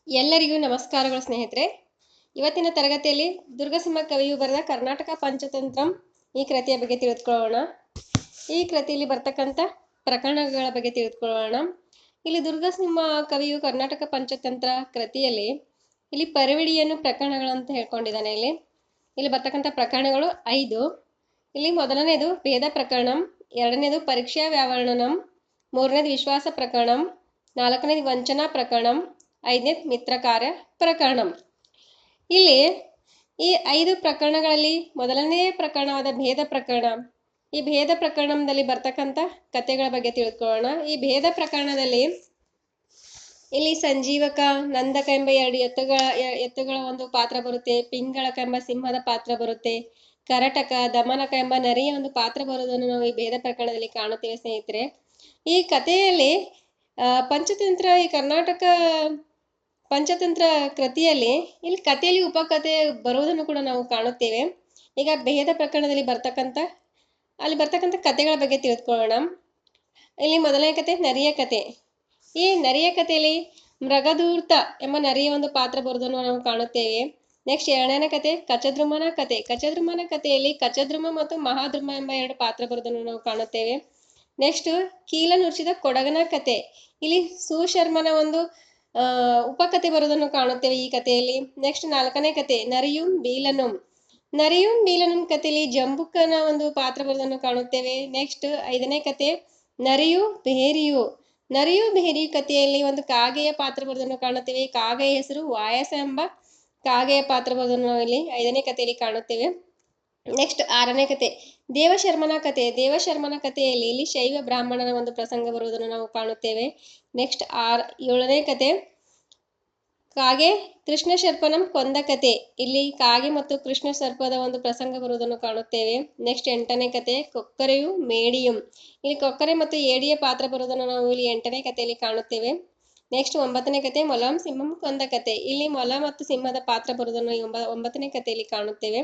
ಎಲ್ಲರಿಗೂ ನಮಸ್ಕಾರಗಳು ಸ್ನೇಹಿತರೆ. ಇವತ್ತಿನ ತರಗತಿಯಲ್ಲಿ ದುರ್ಗಸಿಂಹ ಕವಿಯು ಬರೆದ ಕರ್ನಾಟಕ ಪಂಚತಂತ್ರಂ ಈ ಕೃತಿಯ ಬಗ್ಗೆ ತಿಳಿದುಕೊಳ್ಳೋಣ. ಈ ಕೃತಿಯಲ್ಲಿ ಬರ್ತಕ್ಕಂಥ ಪ್ರಕರಣಗಳ ಬಗ್ಗೆ ತಿಳಿದುಕೊಳ್ಳೋಣ. ಇಲ್ಲಿ ದುರ್ಗಸಿಂಹ ಕವಿಯು ಕರ್ನಾಟಕ ಪಂಚತಂತ್ರ ಕೃತಿಯಲ್ಲಿ ಇಲ್ಲಿ ಪರಿವಿಡಿಯನ್ನು ಪ್ರಕರಣಗಳಂತ ಹೇಳ್ಕೊಂಡಿದ್ದಾನೆ. ಇಲ್ಲಿ ಬರ್ತಕ್ಕಂಥ ಪ್ರಕರಣಗಳು 5. ಇಲ್ಲಿ ಮೊದಲನೇದು ಭೇದ ಪ್ರಕರಣಂ, ಎರಡನೇದು ಪರೀಕ್ಷಾ ವ್ಯಾವರಣಂ, ಮೂರನೇದು ವಿಶ್ವಾಸ ಪ್ರಕರಣಂ, ನಾಲ್ಕನೇದು ವಂಚನಾ ಪ್ರಕರಣಂ, ಐದನೇದು ಮಿತ್ರ ಕಾರ್ಯ ಪ್ರಕರಣಂ. ಇಲ್ಲಿ ಈ 5 ಪ್ರಕರಣಗಳಲ್ಲಿ ಮೊದಲನೇ ಪ್ರಕರಣವಾದ ಭೇದ ಪ್ರಕರಣ, ಈ ಭೇದ ಪ್ರಕರಣದಲ್ಲಿ ಬರ್ತಕ್ಕಂಥ ಕಥೆಗಳ ಬಗ್ಗೆ ತಿಳ್ಕೊಳ್ಳೋಣ. ಈ ಭೇದ ಪ್ರಕರಣದಲ್ಲಿ ಇಲ್ಲಿ ಸಂಜೀವಕ, ನಂದಕ ಎಂಬ 2 ಎತ್ತುಗಳ ಒಂದು ಪಾತ್ರ ಬರುತ್ತೆ. ಪಿಂಗಳಕ ಎಂಬ ಸಿಂಹದ ಪಾತ್ರ ಬರುತ್ತೆ. ಕರಟಕ, ದಮನಕ ಎಂಬ ನರಿಯ ಒಂದು ಪಾತ್ರ ಬರುವುದನ್ನು ನಾವು ಈ ಭೇದ ಪ್ರಕರಣದಲ್ಲಿ ಕಾಣುತ್ತೇವೆ ಸ್ನೇಹಿತರೆ. ಈ ಕಥೆಯಲ್ಲಿ ಪಂಚತಂತ್ರ, ಈ ಕರ್ನಾಟಕ ಪಂಚತಂತ್ರ ಕೃತಿಯಲ್ಲಿ ಇಲ್ಲಿ ಕಥೆಯಲ್ಲಿ ಉಪಕಥೆ ಬರುವುದನ್ನು ಕೂಡ ನಾವು ಕಾಣುತ್ತೇವೆ. ಈಗ ಭೇದ ಪ್ರಕರಣದಲ್ಲಿ ಬರ್ತಕ್ಕಂಥ ಕಥೆಗಳ ಬಗ್ಗೆ ತಿಳಿದುಕೊಳ್ಳೋಣ. ಇಲ್ಲಿ ಮೊದಲನೇ ಕತೆ ನರಿಯ ಕತೆ. ಈ ನರಿಯ ಕಥೆಯಲ್ಲಿ ಮೃಗಧೂರ್ತ ಎಂಬ ನರಿಯ ಒಂದು ಪಾತ್ರ ಬರುವುದನ್ನು ನಾವು ಕಾಣುತ್ತೇವೆ. ನೆಕ್ಸ್ಟ್ ಎರಡನೇ ಕತೆ ಕಚದ್ರುಮನ ಕತೆ. ಕಚದ್ರುಮನ ಕಥೆಯಲ್ಲಿ ಕಚದ್ರುಮ ಮತ್ತು ಮಹಾದ್ರುಮ ಎಂಬ 2 ಪಾತ್ರ ಬರುವುದನ್ನು ನಾವು ಕಾಣುತ್ತೇವೆ. ನೆಕ್ಸ್ಟ್ ಕೀಲ ನುರ್ಚಿದ ಕೊಡಗನ ಕತೆ. ಇಲ್ಲಿ ಸುಶರ್ಮನ ಒಂದು ಉಪಕಥೆ ಬರುವುದನ್ನು ಕಾಣುತ್ತೇವೆ ಈ ಕಥೆಯಲ್ಲಿ. ನೆಕ್ಸ್ಟ್ 4ನೇ ಕತೆ ನರಿಯುಂ ಬೀಲನುಂ. ನರಿಯುಂ ಬೀಲನುಂ ಕಥೆಯಲ್ಲಿ ಜಂಬುಕನ ಒಂದು ಪಾತ್ರ ಬರುವುದನ್ನು ಕಾಣುತ್ತೇವೆ. ನೆಕ್ಸ್ಟ್ 5ನೇ ಕತೆ ನರಿಯು ಬೇರಿಯು. ನರಿಯು ಬೇರಿಯು ಕಥೆಯಲ್ಲಿ ಒಂದು ಕಾಗೆಯ ಪಾತ್ರ ಬರುವುದನ್ನು ಕಾಣುತ್ತೇವೆ. ಕಾಗೆಯ ಹೆಸರು ವಾಯಸ ಎಂಬ ಕಾಗೆಯ ಪಾತ್ರ ಬರುವುದನ್ನು ನಾವು ಇಲ್ಲಿ 5ನೇ ಕಥೆಯಲ್ಲಿ ಕಾಣುತ್ತೇವೆ. ನೆಕ್ಸ್ಟ್ 6ನೇ ಕತೆ ದೇವಶರ್ಮನ ಕತೆ. ದೇವಶರ್ಮನ ಕಥೆಯಲ್ಲಿ ಇಲ್ಲಿ ಶೈವ ಬ್ರಾಹ್ಮಣನ ಒಂದು ಪ್ರಸಂಗ ಬರುವುದನ್ನು ನಾವು ಕಾಣುತ್ತೇವೆ. ನೆಕ್ಸ್ಟ್ 7ನೇ ಕತೆ ಕಾಗೆ ಕೃಷ್ಣ ಸರ್ಪನಂ ಕೊಂದ ಕತೆ. ಇಲ್ಲಿ ಕಾಗೆ ಮತ್ತು ಕೃಷ್ಣ ಸರ್ಪದ ಒಂದು ಪ್ರಸಂಗ ಬರುವುದನ್ನು ಕಾಣುತ್ತೇವೆ. ನೆಕ್ಸ್ಟ್ 8ನೇ ಕತೆ ಕೊಕ್ಕರೆಯು ಮೇಡಿಯಂ. ಇಲ್ಲಿ ಕೊಕ್ಕರೆ ಮತ್ತು ಏಡಿಯ ಪಾತ್ರ ಬರುವುದನ್ನು ನಾವು ಇಲ್ಲಿ 8ನೇ ಕಥೆಯಲ್ಲಿ ಕಾಣುತ್ತೇವೆ. ನೆಕ್ಸ್ಟ್ 9ನೇ ಕತೆ ಮೊಲಂ ಸಿಂಹಂ ಕೊಂದ ಕತೆ. ಇಲ್ಲಿ ಮೊಲ ಮತ್ತು ಸಿಂಹದ ಪಾತ್ರ ಬರುವುದನ್ನು 9ನೇ ಕಥೆಯಲ್ಲಿ ಕಾಣುತ್ತೇವೆ.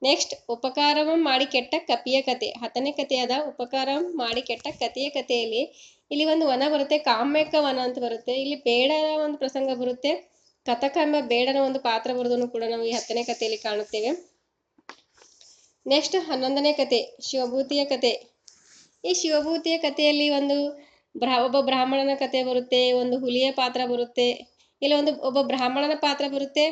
ನೆಕ್ಸ್ಟ್ ಉಪಕಾರವಂ ಮಾಡಿ ಕೆಟ್ಟ ಕಪಿಯ ಕತೆ. 10ನೇ ಕಥೆಯಾದ ಉಪಕಾರಂ ಮಾಡಿ ಕೆಟ್ಟ ಕಥೆಯ ಕಥೆಯಲ್ಲಿ ಇಲ್ಲಿ ಒಂದು ವನ ಬರುತ್ತೆ, ಕಾಮ್ಯಕ ವನ ಅಂತ ಬರುತ್ತೆ. ಇಲ್ಲಿ ಬೇಡನ ಒಂದು ಪ್ರಸಂಗ ಬರುತ್ತೆ. ಕಥಕ ಎಂಬ ಬೇಡನ ಒಂದು ಪಾತ್ರ ಬರುವುದನ್ನು ಕೂಡ ನಾವು ಈ 10ನೇ ಕಥೆಯಲ್ಲಿ ಕಾಣುತ್ತೇವೆ. ನೆಕ್ಸ್ಟ್ 11ನೇ ಕತೆ ಶಿವಭೂತಿಯ ಕತೆ. ಈ ಶಿವಭೂತಿಯ ಕಥೆಯಲ್ಲಿ ಒಬ್ಬ ಬ್ರಾಹ್ಮಣನ ಕತೆ ಬರುತ್ತೆ, ಒಂದು ಹುಲಿಯ ಪಾತ್ರ ಬರುತ್ತೆ. ಇಲ್ಲಿ ಒಬ್ಬ ಬ್ರಾಹ್ಮಣನ ಪಾತ್ರ ಬರುತ್ತೆ,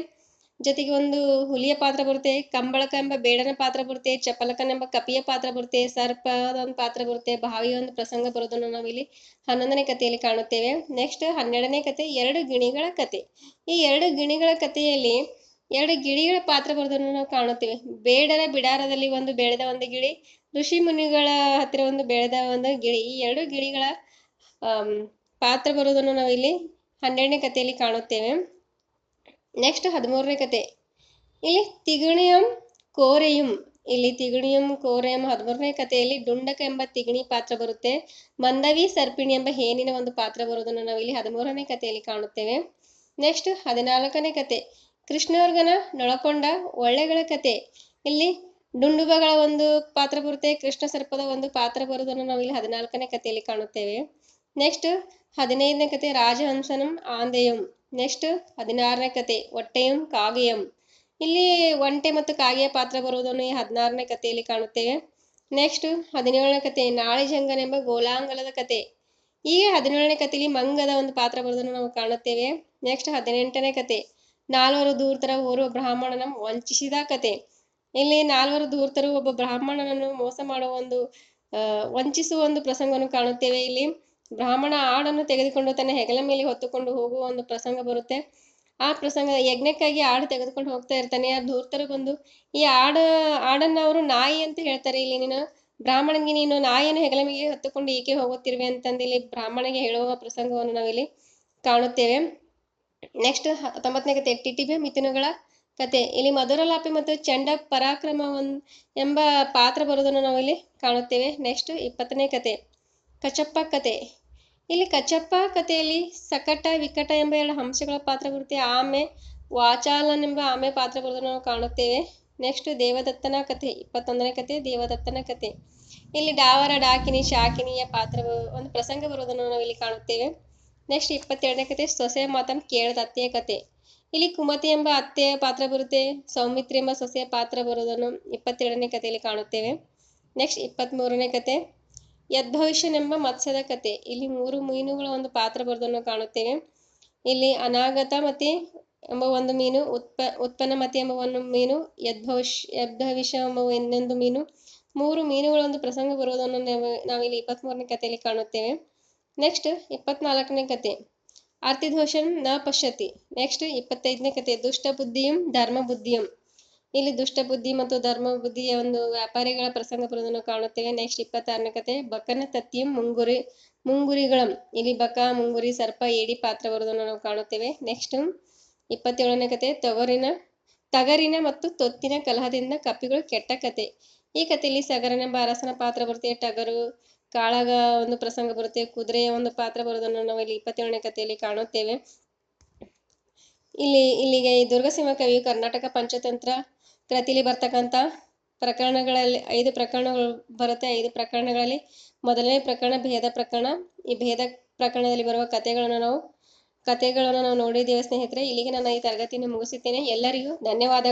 ಜೊತೆಗೆ ಒಂದು ಹುಲಿಯ ಪಾತ್ರ ಬರುತ್ತೆ. ಕಂಬಳಕ ಎಂಬ ಬೇಡನ ಪಾತ್ರ ಬರುತ್ತೆ. ಚಪಲಕನ ಎಂಬ ಕಪಿಯ ಪಾತ್ರ ಬರುತ್ತೆ. ಸರ್ಪದ ಒಂದು ಪಾತ್ರ ಬರುತ್ತೆ. ಬಾವಿಯ ಒಂದು ಪ್ರಸಂಗ ಬರೋದನ್ನು ನಾವು ಇಲ್ಲಿ 11ನೇ ಕಥೆಯಲ್ಲಿ ಕಾಣುತ್ತೇವೆ. ನೆಕ್ಸ್ಟ್ 12ನೇ ಕತೆ 2 ಗಿಣಿಗಳ ಕತೆ. ಈ 2 ಗಿಣಿಗಳ ಕಥೆಯಲ್ಲಿ 2 ಗಿಳಿಗಳ ಪಾತ್ರ ಬರೋದನ್ನು ನಾವು ಕಾಣುತ್ತೇವೆ. ಬೇಡರ ಬಿಡಾರದಲ್ಲಿ ಬೆಳೆದ ಒಂದು ಗಿಳಿ, ಋಷಿ ಮುನಿಗಳ ಹತ್ತಿರ ಬೆಳೆದ ಒಂದು ಗಿಳಿ. ಈ 2 ಗಿಳಿಗಳ ಪಾತ್ರ ಬರುವುದನ್ನು ನಾವು ಇಲ್ಲಿ 12ನೇ ಕಥೆಯಲ್ಲಿ ಕಾಣುತ್ತೇವೆ. ನೆಕ್ಸ್ಟ್ 13ನೇ ಕತೆ ಇಲ್ಲಿ ತಿಗಣಿಯಂ ಕೋರೆಯುಂ. ಇಲ್ಲಿ ತಿಗಣಿಯಂ ಕೋರೆಯಂ 13ನೇ ಕಥೆಯಲ್ಲಿ ಡುಂಡಕ ಎಂಬ ತಿಗಣಿ ಪಾತ್ರ ಬರುತ್ತೆ. ಮಂದವಿ ಸರ್ಪಿಣಿ ಎಂಬ ಹೇನಿನ ಒಂದು ಪಾತ್ರ ಬರುವುದನ್ನು ನಾವು ಇಲ್ಲಿ 13ನೇ ಕಥೆಯಲ್ಲಿ ಕಾಣುತ್ತೇವೆ. ನೆಕ್ಸ್ಟ್ 14ನೇ ಕತೆ ಕೃಷ್ಣವರ್ಗನ ನೊಳಕೊಂಡ ಒಳ್ಳೆಗಳ ಕತೆ. ಇಲ್ಲಿ ಡುಂಡುಬಗಳ ಒಂದು ಪಾತ್ರ ಬರುತ್ತೆ. ಕೃಷ್ಣ ಸರ್ಪದ ಒಂದು ಪಾತ್ರ ಬರುವುದನ್ನು ನಾವು ಇಲ್ಲಿ 14ನೇ ಕಥೆಯಲ್ಲಿ ಕಾಣುತ್ತೇವೆ. ನೆಕ್ಸ್ಟ್ 15ನೇ ಕತೆ ರಾಜಹಂಸನಂ ಆಂದೆಯಂ. ನೆಕ್ಸ್ಟ್ 16ನೇ ಕತೆ ಒಟ್ಟೆಯಂ ಕಾಗೆಯಂ. ಇಲ್ಲಿ ಒಂಟೆ ಮತ್ತು ಕಾಗೆಯ ಪಾತ್ರ ಬರುವುದನ್ನು ಈ 16ನೇ ಕಥೆಯಲ್ಲಿ ಕಾಣುತ್ತೇವೆ. ನೆಕ್ಸ್ಟ್ 17ನೇ ಕತೆ ನಾಳಿಜಂಗನ್ ಎಂಬ ಗೋಲಾಂಗಲದ ಕತೆ. ಈ 17ನೇ ಕಥೆಯಲ್ಲಿ ಮಂಗದ ಒಂದು ಪಾತ್ರ ಬರುವುದನ್ನು ನಾವು ಕಾಣುತ್ತೇವೆ. ನೆಕ್ಸ್ಟ್ 18ನೇ ಕತೆ 4 ಧೂರ್ತರ ಓರ್ವ ಬ್ರಾಹ್ಮಣನ ವಂಚಿಸಿದ ಕತೆ. ಇಲ್ಲಿ 4 ಧೂರ್ತರು ಒಬ್ಬ ಬ್ರಾಹ್ಮಣನನ್ನು ಮೋಸ ಮಾಡುವ ವಂಚಿಸುವ ಒಂದು ಪ್ರಸಂಗವನ್ನು ಕಾಣುತ್ತೇವೆ. ಇಲ್ಲಿ ಬ್ರಾಹ್ಮಣ ಆಡನ್ನು ತೆಗೆದುಕೊಂಡು ತನ್ನ ಹೆಗಲ ಮೇಲೆ ಹೊತ್ತುಕೊಂಡು ಹೋಗುವ ಒಂದು ಪ್ರಸಂಗ ಬರುತ್ತೆ. ಆ ಪ್ರಸಂಗ ಯಜ್ಞಕ್ಕಾಗಿ ಆಡು ತೆಗೆದುಕೊಂಡು ಹೋಗ್ತಾ ಇರ್ತಾನೆ. ಆ ಧೂರ್ತರು ಬಂದು ಈ ಆಡನ್ನ ಅವರು ನಾಯಿ ಅಂತ ಹೇಳ್ತಾರೆ. ಇಲ್ಲಿ ಬ್ರಾಹ್ಮಣನಿಗೆ ನೀನು ನಾಯಿಯನ್ನು ಹೆಗಲ ಮೇಲೆ ಹೊತ್ತುಕೊಂಡು ಏಕೆ ಹೋಗುತ್ತಿರುವೆ ಅಂತಂದು ಇಲ್ಲಿ ಬ್ರಾಹ್ಮಣಿಗೆ ಹೇಳುವ ಪ್ರಸಂಗವನ್ನು ನಾವಿಲ್ಲಿ ಕಾಣುತ್ತೇವೆ. ನೆಕ್ಸ್ಟ್ 19ನೇ ಕತೆ ಟಿಟಿಬೆ ಮಿಥುನಗಳ ಕತೆ. ಇಲ್ಲಿ ಮಧುರಲಾಪಿ ಮತ್ತು ಚಂಡ ಪರಾಕ್ರಮ ಎಂಬ ಪಾತ್ರ ಬರುವುದನ್ನು ನಾವು ಇಲ್ಲಿ ಕಾಣುತ್ತೇವೆ. ನೆಕ್ಸ್ಟ್ 20ನೇ ಕತೆ ಕಚಪ್ಪ ಕತೆ. ಇಲ್ಲಿ ಕಚ್ಚಪ್ಪ ಕಥೆಯಲ್ಲಿ ಸಕಟ ವಿಕಟ ಎಂಬ 2 ಹಂಸಗಳ ಪಾತ್ರ ಬರುತ್ತೆ. ಆಮೆ ವಾಚಾಲನ್ ಎಂಬ ಆಮೆ ಪಾತ್ರ ಬರುವುದನ್ನು ನಾವು ಕಾಣುತ್ತೇವೆ. ನೆಕ್ಸ್ಟ್ ದೇವದತ್ತನ ಕತೆ 21ನೇ ಕತೆ ದೇವದತ್ತನ ಕತೆ. ಇಲ್ಲಿ ಡಾವರ ಡಾಕಿನಿ ಶಾಕಿನಿಯ ಪಾತ್ರ ಒಂದು ಪ್ರಸಂಗ ಬರುವುದನ್ನು ನಾವು ಇಲ್ಲಿ ಕಾಣುತ್ತೇವೆ. ನೆಕ್ಸ್ಟ್ 22ನೇ ಕತೆ ಸೊಸೆಯ ಮಾತನ್ನು ಕೇಳದ ಅತ್ತೆಯ ಕತೆ. ಇಲ್ಲಿ ಕುಮತಿ ಎಂಬ ಅತ್ತೆಯ ಪಾತ್ರ ಬರುತ್ತೆ, ಸೌಮಿತ್ರಿ ಎಂಬ ಸೊಸೆಯ ಪಾತ್ರ ಬರುವುದನ್ನು 22ನೇ ಕಥೆಯಲ್ಲಿ ಕಾಣುತ್ತೇವೆ. ನೆಕ್ಸ್ಟ್ 23ನೇ ಕತೆ ಯದ್ಭವಿಷ್ಯನೆಂಬ ಮತ್ಸ್ಯದ ಕತೆ. ಇಲ್ಲಿ 3 ಮೀನುಗಳ ಒಂದು ಪಾತ್ರ ಬರುವುದನ್ನು ಕಾಣುತ್ತೇವೆ. ಇಲ್ಲಿ ಅನಾಗತಮತಿ ಎಂಬ ಒಂದು ಮೀನು, ಉತ್ಪನ್ನಮತಿ ಎಂಬ ಒಂದು ಮೀನು, ಯದ್ಭವಿಷ್ಯ ಎಂಬ ಇನ್ನೊಂದು ಮೀನು, 3 ಮೀನುಗಳ ಒಂದು ಪ್ರಸಂಗ ಬರುವುದನ್ನು ನಾವಿಲ್ಲಿ 23ನೇ ಕಥೆಯಲ್ಲಿ ಕಾಣುತ್ತೇವೆ. ನೆಕ್ಸ್ಟ್ 24ನೇ ಕತೆ ಆರ್ತಿದೋಷನ್ ನ ಪಶ್ಯತಿ. ನೆಕ್ಸ್ಟ್ 25ನೇ ಕತೆ ದುಷ್ಟ ಬುದ್ಧಿಯಂ ಧರ್ಮ ಬುದ್ಧಿಯಂ. ಇಲ್ಲಿ ದುಷ್ಟ ಬುದ್ಧಿ ಮತ್ತು ಧರ್ಮ ಬುದ್ಧಿಯ ಒಂದು ವ್ಯಾಪಾರಿಗಳ ಪ್ರಸಂಗ ಬರುವುದನ್ನು ಕಾಣುತ್ತೇವೆ. ನೆಕ್ಸ್ಟ್ 26ನೇ ಕತೆ ಬಕನ ತತ್ತಿಯಂ ಮುಂಗುರಿಗಳಂ. ಇಲ್ಲಿ ಬಕ, ಮುಂಗುರಿ, ಸರ್ಪ, ಏಡಿ ಪಾತ್ರ ಬರುವುದನ್ನು ನಾವು ಕಾಣುತ್ತೇವೆ. ನೆಕ್ಸ್ಟ್ 27ನೇ ಕತೆ ತಗರಿನ ಮತ್ತು ತೊತ್ತಿನ ಕಲಹದಿಂದ ಕಪಿಗಳು ಕೆಟ್ಟ ಕತೆ. ಈ ಕಥೆಯಲ್ಲಿ ಸಗರನೆಂಬ ಅರಸನ ಪಾತ್ರ ಬರುತ್ತೆ, ಟಗರು, ಕಾಳಗ ಒಂದು ಪ್ರಸಂಗ ಬರುತ್ತೆ, ಕುದುರೆಯ ಒಂದು ಪಾತ್ರ ಬರುವುದನ್ನು ನಾವು ಇಲ್ಲಿ 27ನೇ ಕಥೆಯಲ್ಲಿ ಕಾಣುತ್ತೇವೆ. ಇಲ್ಲಿಗೆ ಈ ದುರ್ಗಸಿಂಹ ಕವಿಯು ಕರ್ನಾಟಕ ಪಂಚತಂತ್ರ ಕೃತಿಯಲ್ಲಿ ಬರ್ತಕ್ಕಂಥ ಪ್ರಕರಣಗಳಲ್ಲಿ 5 ಪ್ರಕರಣಗಳು ಬರುತ್ತೆ. 5 ಪ್ರಕರಣಗಳಲ್ಲಿ ಮೊದಲನೇ ಪ್ರಕರಣ ಭೇದ ಪ್ರಕರಣ. ಈ ಭೇದ ಪ್ರಕರಣದಲ್ಲಿ ಬರುವ ಕಥೆಗಳನ್ನು ನಾವು ನೋಡಿದ್ದೇವೆ ಸ್ನೇಹಿತರೆ. ಇಲ್ಲಿಗೆ ನಾನು ಈ ತರಗತಿಯನ್ನು ಮುಗಿಸುತ್ತೇನೆ. ಎಲ್ಲರಿಗೂ ಧನ್ಯವಾದಗಳು.